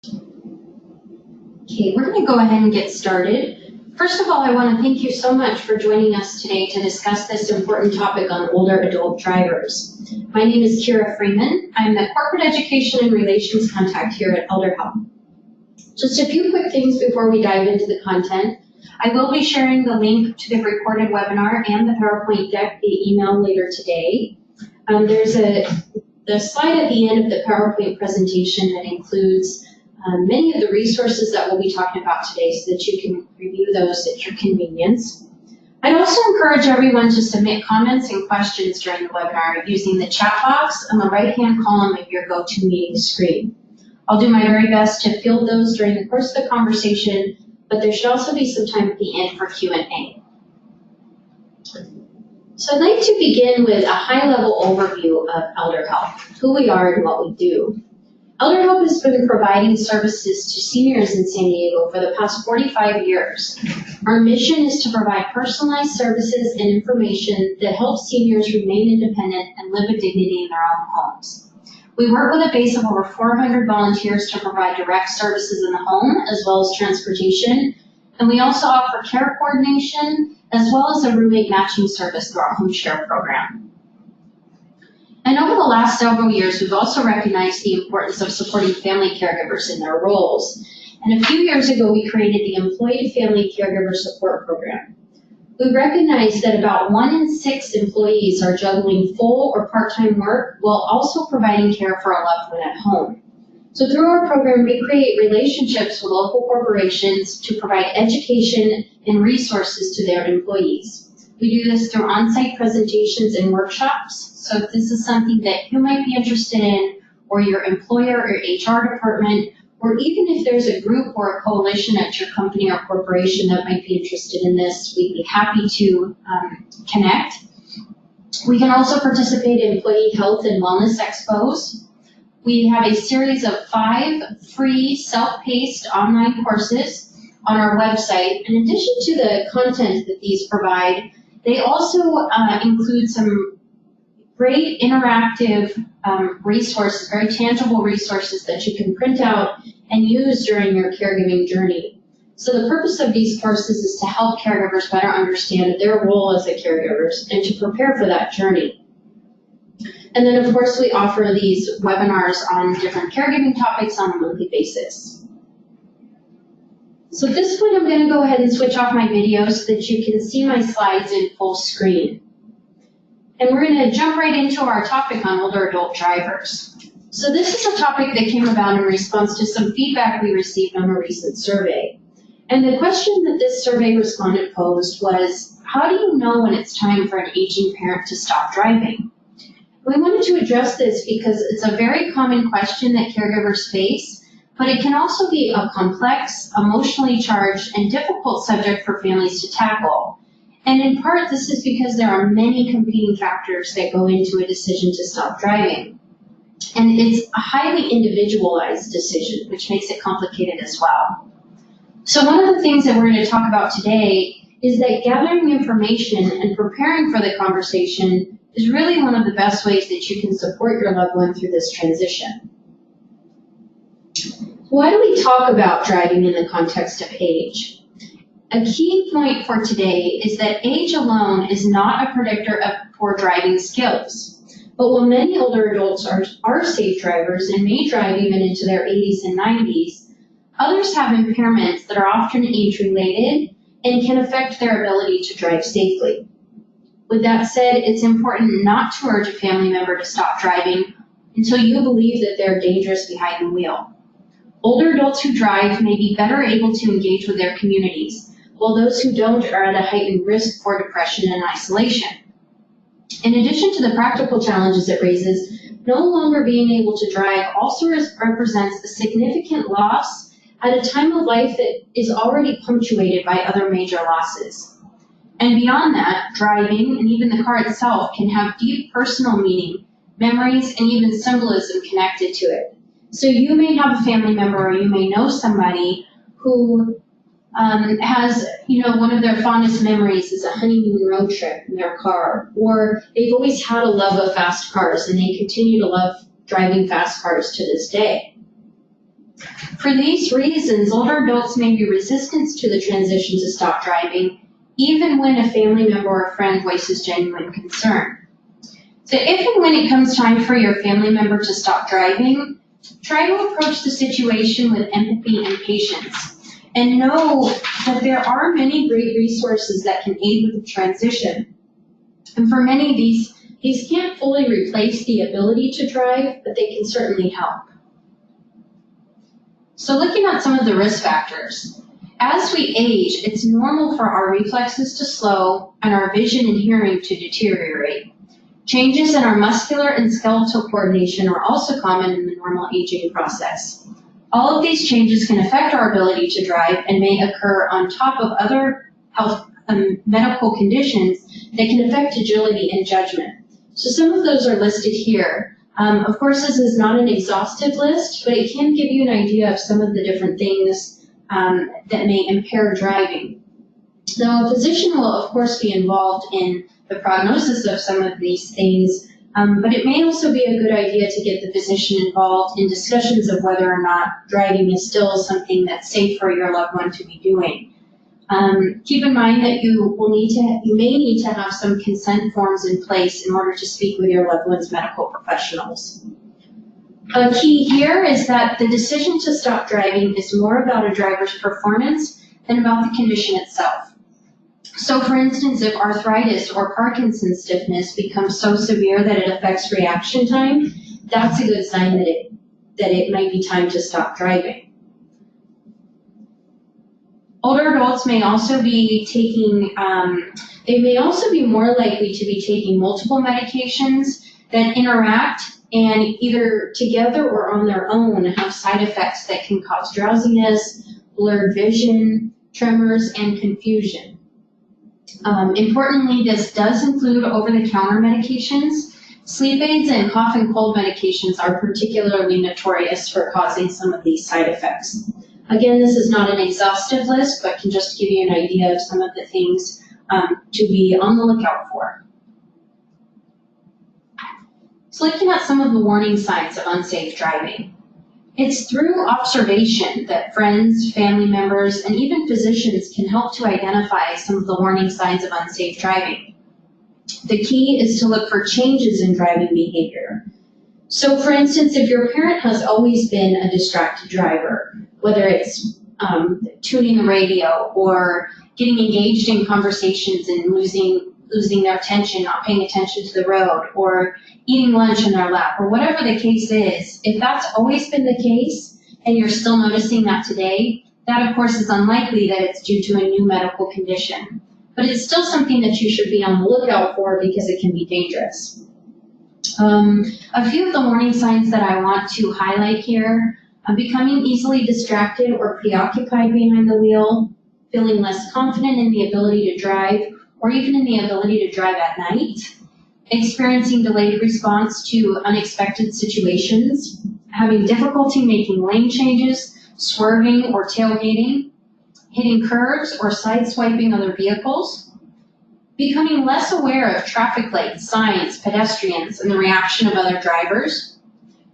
Okay, we're going to go ahead and get started. First of all, I want to thank you so much for joining us today to discuss this important topic on older adult drivers. My name is Kira Freeman. I'm the Corporate Education and Relations Contact here at ElderHelp. Just a few quick things before we dive into the content. I will be sharing the link to the recorded webinar and the PowerPoint deck via email later today. There's the slide at the end of the PowerPoint presentation that includes many of the resources that we'll be talking about today so that you can review those at your convenience. I'd also encourage everyone to submit comments and questions during the webinar using the chat box on the right-hand column of your GoToMeeting screen. I'll do my very best to field those during the course of the conversation, but there should also be some time at the end for Q&A. So I'd like to begin with a high-level overview of ElderHelp, who we are and what we do. ElderHelp has been providing services to seniors in San Diego for the past 45 years. Our mission is to provide personalized services and information that helps seniors remain independent and live with dignity in their own homes. We work with a base of over 400 volunteers to provide direct services in the home as well as transportation, and we also offer care coordination as well as a roommate matching service through our home share program. And over the last several years, we've also recognized the importance of supporting family caregivers in their roles. And a few years ago, we created the Employed Family Caregiver Support Program. We recognize that about 1 in 6 employees are juggling full or part-time work while also providing care for a loved one at home. So through our program, we create relationships with local corporations to provide education and resources to their employees. We do this through on-site presentations and workshops. So if this is something that you might be interested in, or your employer or HR department, or even if there's a group or a coalition at your company or corporation that might be interested in this, we'd be happy to connect. We can also participate in employee health and wellness expos. We have a series of 5 free self-paced online courses on our website. In addition to the content that these provide, they also include some great interactive resources, very tangible resources that you can print out and use during your caregiving journey. So the purpose of these courses is to help caregivers better understand their role as caregivers and to prepare for that journey. And then, of course, we offer these webinars on different caregiving topics on a monthly basis. So at this point, I'm going to go ahead and switch off my video so that you can see my slides in full screen. And we're going to jump right into our topic on older adult drivers. So this is a topic that came about in response to some feedback we received on a recent survey. And the question that this survey respondent posed was, how do you know when it's time for an aging parent to stop driving? We wanted to address this because it's a very common question that caregivers face, but it can also be a complex, emotionally charged, and difficult subject for families to tackle. And in part, this is because there are many competing factors that go into a decision to stop driving. And it's a highly individualized decision, which makes it complicated as well. So one of the things that we're going to talk about today is that gathering information and preparing for the conversation is really one of the best ways that you can support your loved one through this transition. Why do we talk about driving in the context of age? A key point for today is that age alone is not a predictor of poor driving skills. But while many older adults are safe drivers and may drive even into their 80s and 90s, others have impairments that are often age-related and can affect their ability to drive safely. With that said, it's important not to urge a family member to stop driving until you believe that they're dangerous behind the wheel. Older adults who drive may be better able to engage with their communities, while those who don't are at a heightened risk for depression and isolation. In addition to the practical challenges it raises, no longer being able to drive also represents a significant loss at a time of life that is already punctuated by other major losses. And beyond that, driving and even the car itself can have deep personal meaning, memories, and even symbolism connected to it. So you may have a family member or you may know somebody who has, one of their fondest memories is a honeymoon road trip in their car, or they've always had a love of fast cars and they continue to love driving fast cars to this day. For these reasons, older adults may be resistant to the transition to stop driving, even when a family member or friend voices genuine concern. So if and when it comes time for your family member to stop driving, try to approach the situation with empathy and patience, and know that there are many great resources that can aid with the transition. And for many, these can't fully replace the ability to drive, but they can certainly help. So looking at some of the risk factors, as we age, it's normal for our reflexes to slow and our vision and hearing to deteriorate. Changes in our muscular and skeletal coordination are also common in the normal aging process. All of these changes can affect our ability to drive and may occur on top of other health medical conditions that can affect agility and judgment. So some of those are listed here. Of course, this is not an exhaustive list, but it can give you an idea of some of the different things that may impair driving. Now, a physician will, of course, be involved in the prognosis of some of these things, but it may also be a good idea to get the physician involved in discussions of whether or not driving is still something that's safe for your loved one to be doing. Keep in mind that you may need to have some consent forms in place in order to speak with your loved one's medical professionals. A key here is that the decision to stop driving is more about a driver's performance than about the condition itself. So for instance, if arthritis or Parkinson's stiffness becomes so severe that it affects reaction time, that's a good sign that it might be time to stop driving. Older adults may also be more likely to be taking multiple medications that interact and either together or on their own have side effects that can cause drowsiness, blurred vision, tremors, and confusion. Importantly, this does include over-the-counter medications. Sleep aids and cough and cold medications are particularly notorious for causing some of these side effects. Again, this is not an exhaustive list, but can just give you an idea of some of the things to be on the lookout for. So looking at some of the warning signs of unsafe driving. It's through observation that friends, family members, and even physicians can help to identify some of the warning signs of unsafe driving. The key is to look for changes in driving behavior. So for instance, if your parent has always been a distracted driver, whether it's tuning the radio or getting engaged in conversations and losing their attention, not paying attention to the road, or eating lunch in their lap, or whatever the case is, if that's always been the case and you're still noticing that today, that of course is unlikely that it's due to a new medical condition. But it's still something that you should be on the lookout for because it can be dangerous. A few of the warning signs that I want to highlight here: becoming easily distracted or preoccupied behind the wheel, feeling less confident in the ability to drive or even in the ability to drive at night, experiencing delayed response to unexpected situations, having difficulty making lane changes, swerving or tailgating, hitting curbs or sideswiping other vehicles, becoming less aware of traffic lights, signs, pedestrians, and the reaction of other drivers,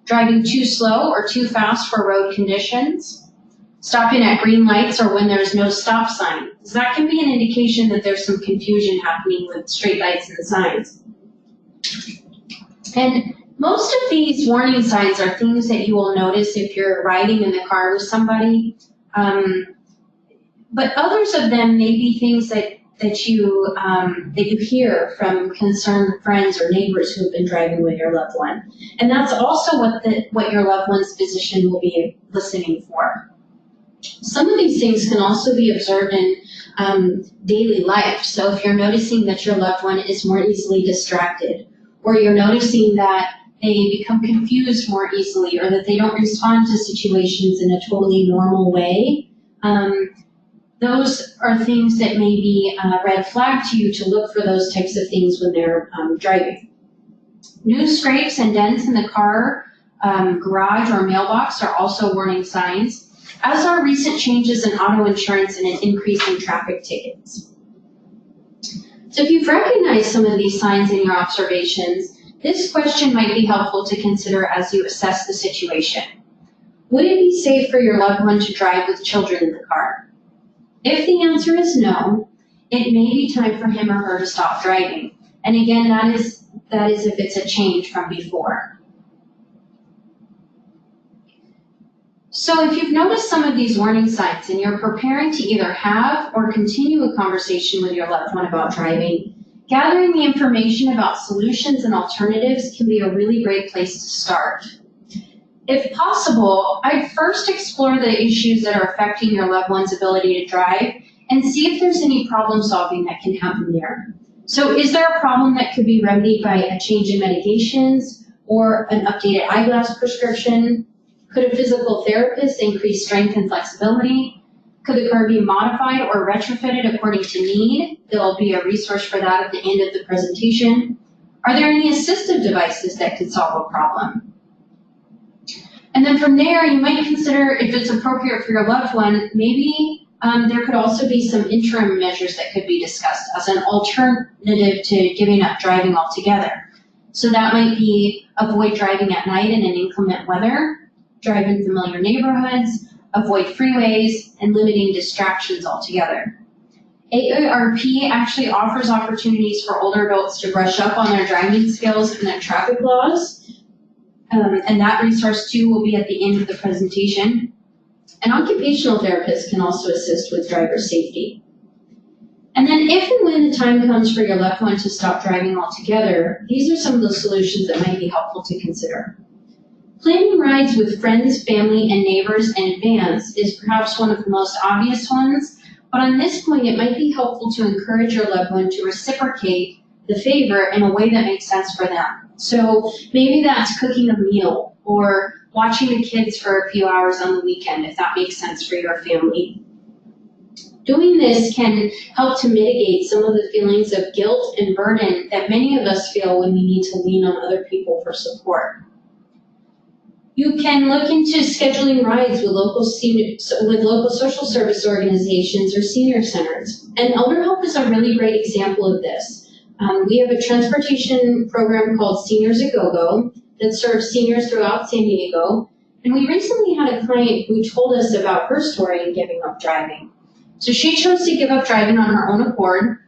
driving too slow or too fast for road conditions, stopping at green lights or when there's no stop sign, because that can be an indication that there's some confusion happening with street lights and signs. And most of these warning signs are things that you will notice if you're riding in the car with somebody, but others of them may be things that you hear from concerned friends or neighbors who have been driving with your loved one. And that's also what your loved one's physician will be listening for. Some of these things can also be observed in daily life. So if you're noticing that your loved one is more easily distracted, or you're noticing that they become confused more easily, or that they don't respond to situations in a totally normal way, those are things that may be a red flag to you to look for those types of things when they're driving. New scrapes and dents in the car, garage, or mailbox are also warning signs, as are recent changes in auto insurance and an increase in traffic tickets. So if you've recognized some of these signs in your observations, this question might be helpful to consider as you assess the situation. Would it be safe for your loved one to drive with children in the car? If the answer is no, it may be time for him or her to stop driving. And again, that is if it's a change from before. So if you've noticed some of these warning signs and you're preparing to either have or continue a conversation with your loved one about driving, gathering the information about solutions and alternatives can be a really great place to start. If possible, I'd first explore the issues that are affecting your loved one's ability to drive and see if there's any problem solving that can happen there. So is there a problem that could be remedied by a change in medications or an updated eyeglass prescription? Could a physical therapist increase strength and flexibility? Could the car be modified or retrofitted according to need? There'll be a resource for that at the end of the presentation. Are there any assistive devices that could solve a problem? And then from there, you might consider, if it's appropriate for your loved one, maybe there could also be some interim measures that could be discussed as an alternative to giving up driving altogether. So that might be avoid driving at night in an inclement weather, drive in familiar neighborhoods, avoid freeways, and limiting distractions altogether. AARP actually offers opportunities for older adults to brush up on their driving skills and their traffic laws. And that resource too will be at the end of the presentation. An occupational therapist can also assist with driver safety. And then if and when the time comes for your loved one to stop driving altogether, these are some of the solutions that might be helpful to consider. Planning rides with friends, family, and neighbors in advance is perhaps one of the most obvious ones, but on this point it might be helpful to encourage your loved one to reciprocate the favor in a way that makes sense for them. So maybe that's cooking a meal or watching the kids for a few hours on the weekend, if that makes sense for your family. Doing this can help to mitigate some of the feelings of guilt and burden that many of us feel when we need to lean on other people for support. You can look into scheduling rides with local social service organizations or senior centers. And Elder Help is a really great example of this. We have a transportation program called Seniors A Go-Go that serves seniors throughout San Diego. And we recently had a client who told us about her story in giving up driving. So she chose to give up driving on her own accord.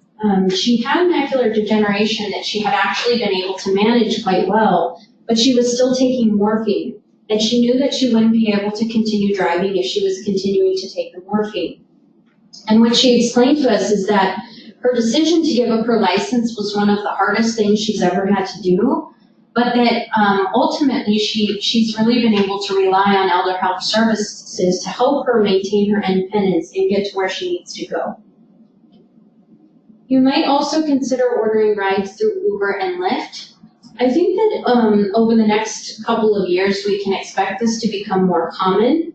She had macular degeneration that she had actually been able to manage quite well, but she was still taking morphine. And she knew that she wouldn't be able to continue driving if she was continuing to take the morphine. And what she explained to us is that her decision to give up her license was one of the hardest things she's ever had to do, but that ultimately she's really been able to rely on Elder Help services to help her maintain her independence and get to where she needs to go. You might also consider ordering rides through Uber and Lyft. I think that over the next couple of years we can expect this to become more common,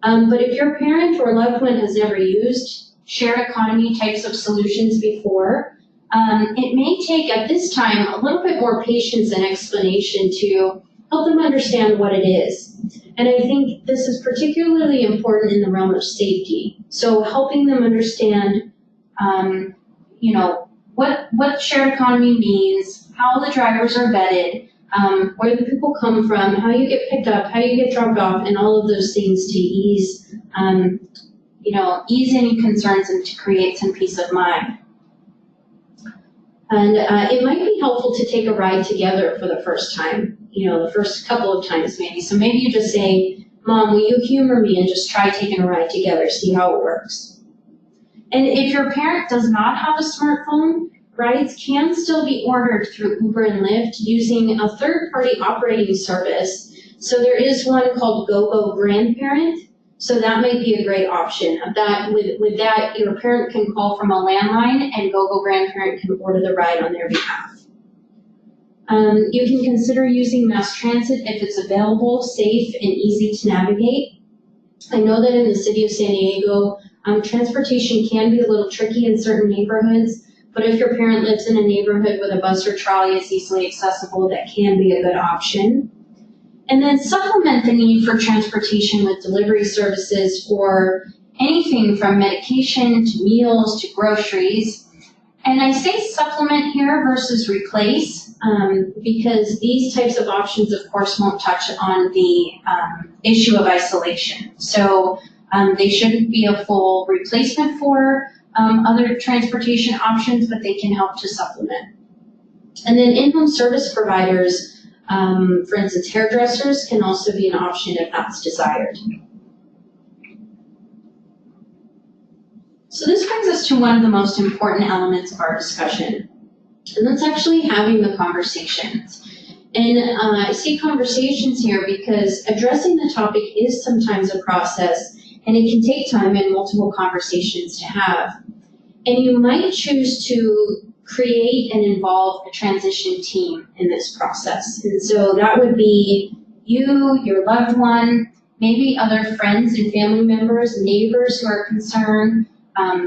but if your parent or loved one has never used shared economy types of solutions before, it may take at this time a little bit more patience and explanation to help them understand what it is. And I think this is particularly important in the realm of safety. So helping them understand, what shared economy means, how the drivers are vetted, where the people come from, how you get picked up, how you get dropped off, and all of those things to ease any concerns and to create some peace of mind. And it might be helpful to take a ride together for the first time, the first couple of times maybe. So maybe you just say, Mom, will you humor me and just try taking a ride together, see how it works. And if your parent does not have a smartphone, rides can still be ordered through Uber and Lyft using a third-party operating service. So there is one called GoGo Grandparent. So that might be a great option. With that, your parent can call from a landline and GoGo Grandparent can order the ride on their behalf. You can consider using mass transit if it's available, safe, and easy to navigate. I know that in the city of San Diego, transportation can be a little tricky in certain neighborhoods, but if your parent lives in a neighborhood with a bus or trolley is easily accessible, that can be a good option. And then supplement the need for transportation with delivery services for anything from medication to meals to groceries. And I say supplement here versus replace because these types of options, of course, won't touch on the issue of isolation. So they shouldn't be a full replacement for other transportation options, but they can help to supplement. And then in-home service providers, for instance, hairdressers can also be an option if that's desired. So this brings us to one of the most important elements of our discussion, and that's actually having the conversations. And I see conversations here because addressing the topic is sometimes a process, and it can take time and multiple conversations to have. And you might choose to create and involve a transition team in this process. And so that would be you, your loved one, maybe other friends and family members, neighbors who are concerned,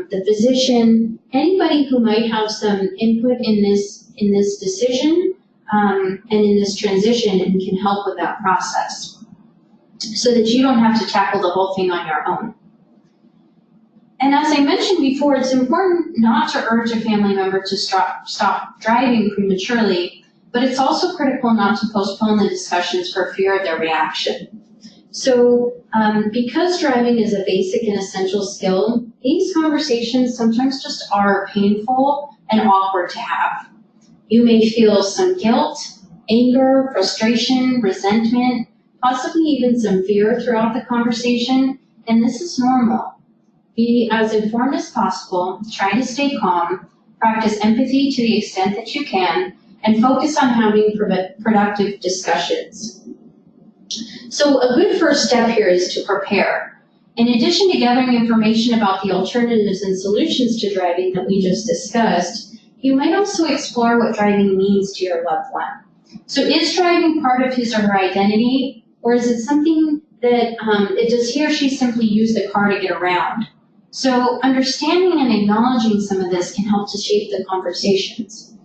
the physician, anybody who might have some input in this decision and in this transition and can help with that process so that you don't have to tackle the whole thing on your own. And as I mentioned before, it's important not to urge a family member to stop driving prematurely, but it's also critical not to postpone the discussions for fear of their reaction. So because driving is a basic and essential skill, these conversations sometimes just are painful and awkward to have. You may feel some guilt, anger, frustration, resentment, possibly even some fear throughout the conversation, and this is normal. Be as informed as possible, try to stay calm, practice empathy to the extent that you can, and focus on having productive discussions. So a good first step here is to prepare. In addition to gathering information about the alternatives and solutions to driving that we just discussed, you might also explore what driving means to your loved one. So is driving part of his or her identity, or is it something that does he or she simply use the car to get around? So understanding and acknowledging some of this can help to shape the conversations.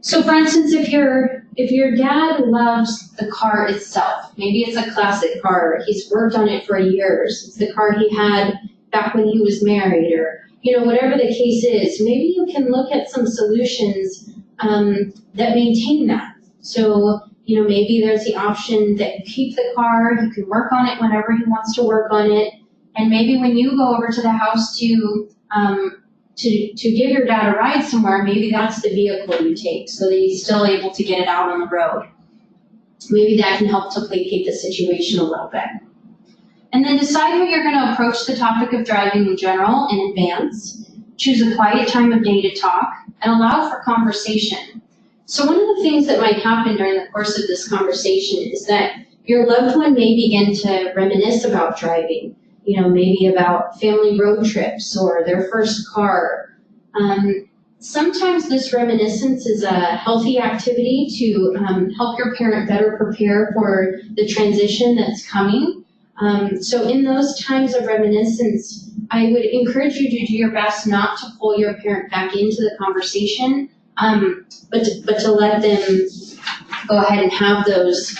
So for instance, if your dad loves the car itself, maybe it's a classic car, he's worked on it for years, it's the car he had back when he was married, or whatever the case is, maybe you can look at some solutions that maintain that. So maybe there's the option that you keep the car, you can work on it whenever he wants to work on it, and maybe when you go over to the house to give your dad a ride somewhere, maybe that's the vehicle you take so that he's still able to get it out on the road. Maybe that can help to placate the situation a little bit. And then decide how you're going to approach the topic of driving in general in advance. Choose a quiet time of day to talk and allow for conversation. So one of the things that might happen during the course of this conversation is that your loved one may begin to reminisce about driving. Maybe about family road trips or their first car. Sometimes this reminiscence is a healthy activity to help your parent better prepare for the transition that's coming. So in those times of reminiscence, I would encourage you to do your best not to pull your parent back into the conversation, but to let them go ahead and have those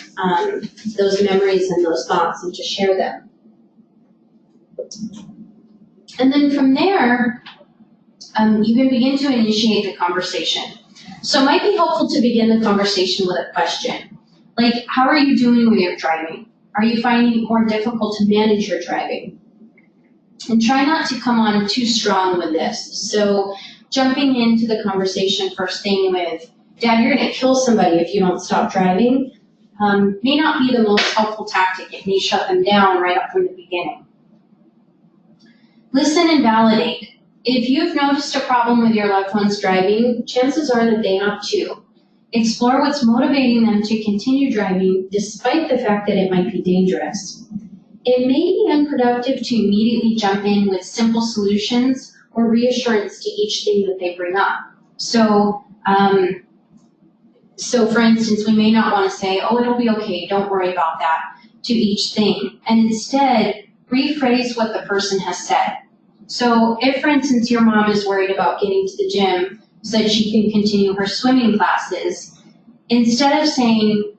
memories and those thoughts and to share them. And then from there, you can begin to initiate the conversation. So it might be helpful to begin the conversation with a question. Like, how are you doing with your driving? Are you finding it more difficult to manage your driving? And try not to come on too strong with this. So jumping into the conversation first thing with, Dad, you're going to kill somebody if you don't stop driving, may not be the most helpful tactic. It may shut them down right up from the beginning. Listen and validate. If you've noticed a problem with your loved one's driving, chances are that they have too. Explore what's motivating them to continue driving despite the fact that it might be dangerous. It may be unproductive to immediately jump in with simple solutions or reassurance to each thing that they bring up. So for instance, we may not want to say, oh, it'll be okay, don't worry about that, to each thing. And instead, rephrase what the person has said. So if, for instance, your mom is worried about getting to the gym so that she can continue her swimming classes, instead of saying,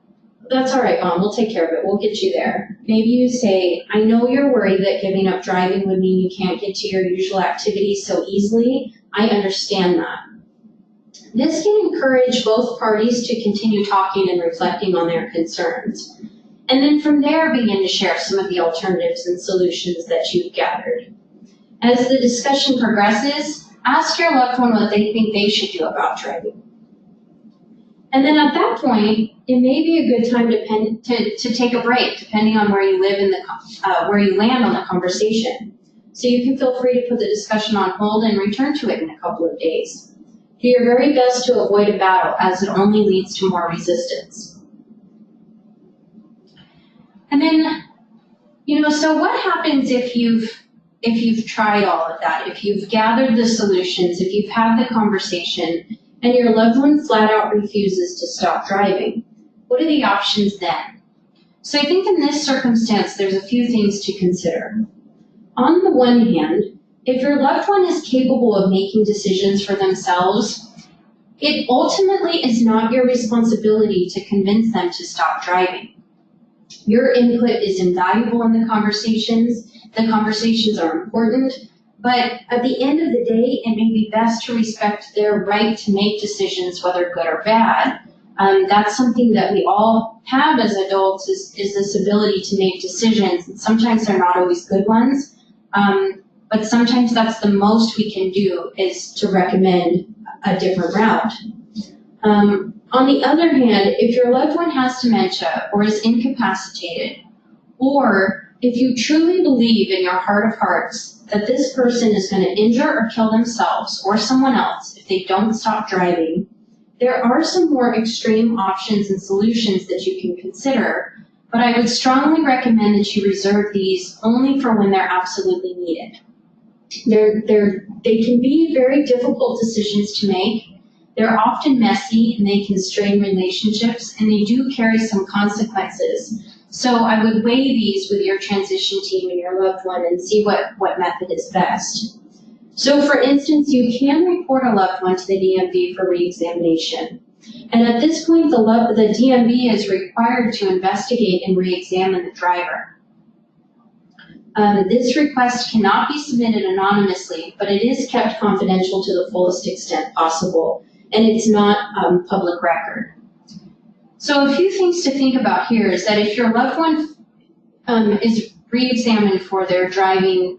that's all right, Mom, we'll take care of it, we'll get you there. Maybe you say, I know you're worried that giving up driving would mean you can't get to your usual activities so easily. I understand that. This can encourage both parties to continue talking and reflecting on their concerns. And then from there, begin to share some of the alternatives and solutions that you've gathered. As the discussion progresses, ask your loved one what they think they should do about driving. And then at that point, it may be a good time to take a break, depending on where you live in where you land on the conversation. So you can feel free to put the discussion on hold and return to it in a couple of days. Do your very best to avoid a battle, as it only leads to more resistance. And then, so what happens if you've tried all of that, if you've gathered the solutions, if you've had the conversation, and your loved one flat out refuses to stop driving? What are the options then? So I think in this circumstance, there's a few things to consider. On the one hand, if your loved one is capable of making decisions for themselves, it ultimately is not your responsibility to convince them to stop driving. Your input is invaluable in the conversations. The conversations are important, but at the end of the day, it may be best to respect their right to make decisions, whether good or bad. That's something that we all have as adults, is this ability to make decisions. And sometimes they're not always good ones, but sometimes that's the most we can do, is to recommend a different route. On the other hand, if your loved one has dementia or is incapacitated, or if you truly believe in your heart of hearts that this person is going to injure or kill themselves or someone else if they don't stop driving, there are some more extreme options and solutions that you can consider, but I would strongly recommend that you reserve these only for when they're absolutely needed. They can be very difficult decisions to make. They're often messy, and they can strain relationships, and they do carry some consequences. So I would weigh these with your transition team and your loved one and see what method is best. So for instance, you can report a loved one to the DMV for re-examination. And at this point, the DMV is required to investigate and re-examine the driver. This request cannot be submitted anonymously, but it is kept confidential to the fullest extent possible, and it's not public record. So a few things to think about here is that if your loved one is re-examined for their driving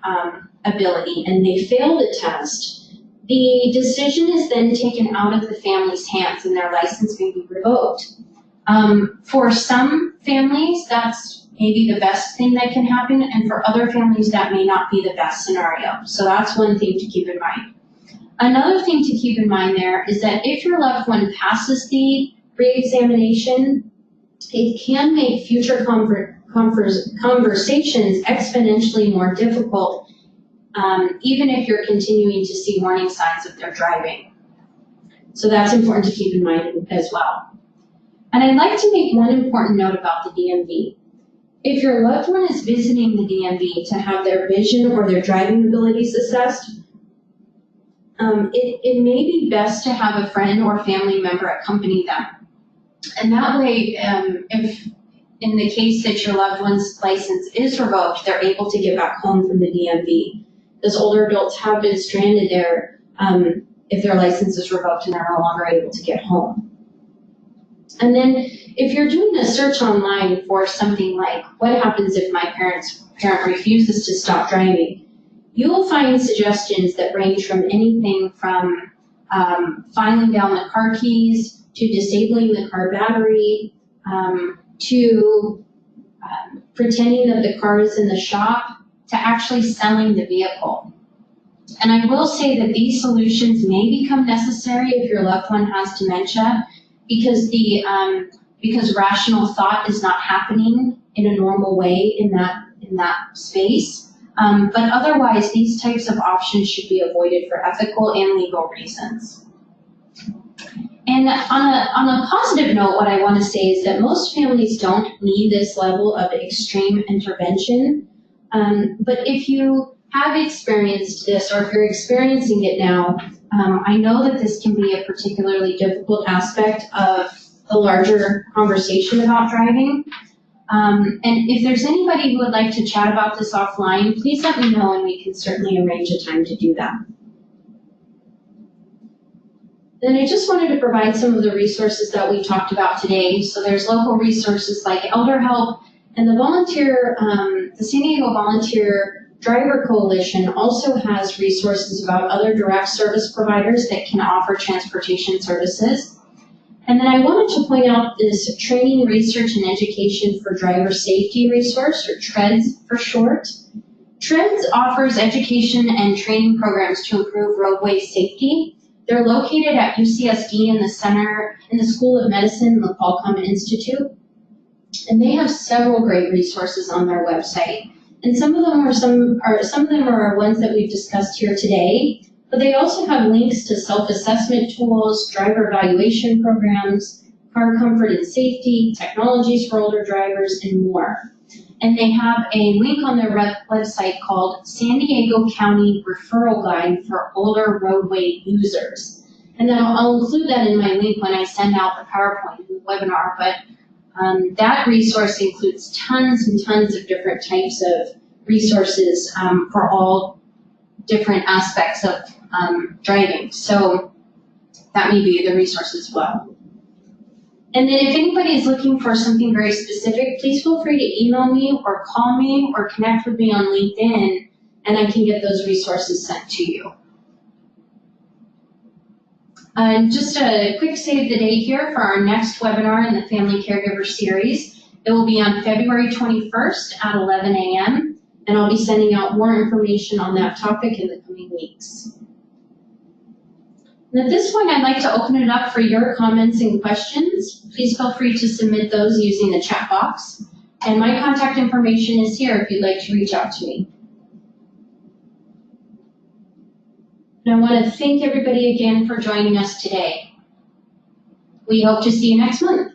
ability and they fail the test, the decision is then taken out of the family's hands and their license may be revoked. For some families, that's maybe the best thing that can happen, and for other families, that may not be the best scenario. So that's one thing to keep in mind. Another thing to keep in mind there is that if your loved one passes the re-examination, it can make future conversations exponentially more difficult, even if you're continuing to see warning signs of their driving. So that's important to keep in mind as well. And I'd like to make one important note about the DMV. If your loved one is visiting the DMV to have their vision or their driving abilities assessed, it may be best to have a friend or family member accompany them. And that way, if in the case that your loved one's license is revoked, they're able to get back home from the DMV. Because older adults have been stranded there if their license is revoked and they're no longer able to get home. And then if you're doing a search online for something like, what happens if my parent refuses to stop driving, you will find suggestions that range from anything from filing down the car keys, to disabling the car battery, to pretending that the car is in the shop, to actually selling the vehicle. And I will say that these solutions may become necessary if your loved one has dementia, because because rational thought is not happening in a normal way in that space. But otherwise, these types of options should be avoided for ethical and legal reasons. And on a positive note, what I want to say is that most families don't need this level of extreme intervention. But if you have experienced this, or if you're experiencing it now, I know that this can be a particularly difficult aspect of the larger conversation about driving. And if there's anybody who would like to chat about this offline, please let me know and we can certainly arrange a time to do that. Then I just wanted to provide some of the resources that we talked about today. So there's local resources like Elder Help, and the San Diego Volunteer Driver Coalition also has resources about other direct service providers that can offer transportation services. And then I wanted to point out this Training, Research, and Education for Driver Safety resource, or TREADS for short. TREADS offers education and training programs to improve roadway safety. They're located at UCSD in the School of Medicine, the Qualcomm Institute. And they have several great resources on their website. And some of them are ones that we've discussed here today, but they also have links to self-assessment tools, driver evaluation programs, car comfort and safety, technologies for older drivers, and more. And they have a link on their website called San Diego County Referral Guide for Older Roadway Users. And then I'll include that in my link when I send out the PowerPoint in the webinar, but that resource includes tons and tons of different types of resources for all different aspects of driving. So that may be the resource as well. And then if anybody is looking for something very specific, please feel free to email me or call me or connect with me on LinkedIn, and I can get those resources sent to you. Just a quick save the date here for our next webinar in the Family Caregiver Series. It will be on February 21st at 11 a.m., and I'll be sending out more information on that topic in the coming weeks. And at this point, I'd like to open it up for your comments and questions. Please feel free to submit those using the chat box. And my contact information is here if you'd like to reach out to me. And I want to thank everybody again for joining us today. We hope to see you next month.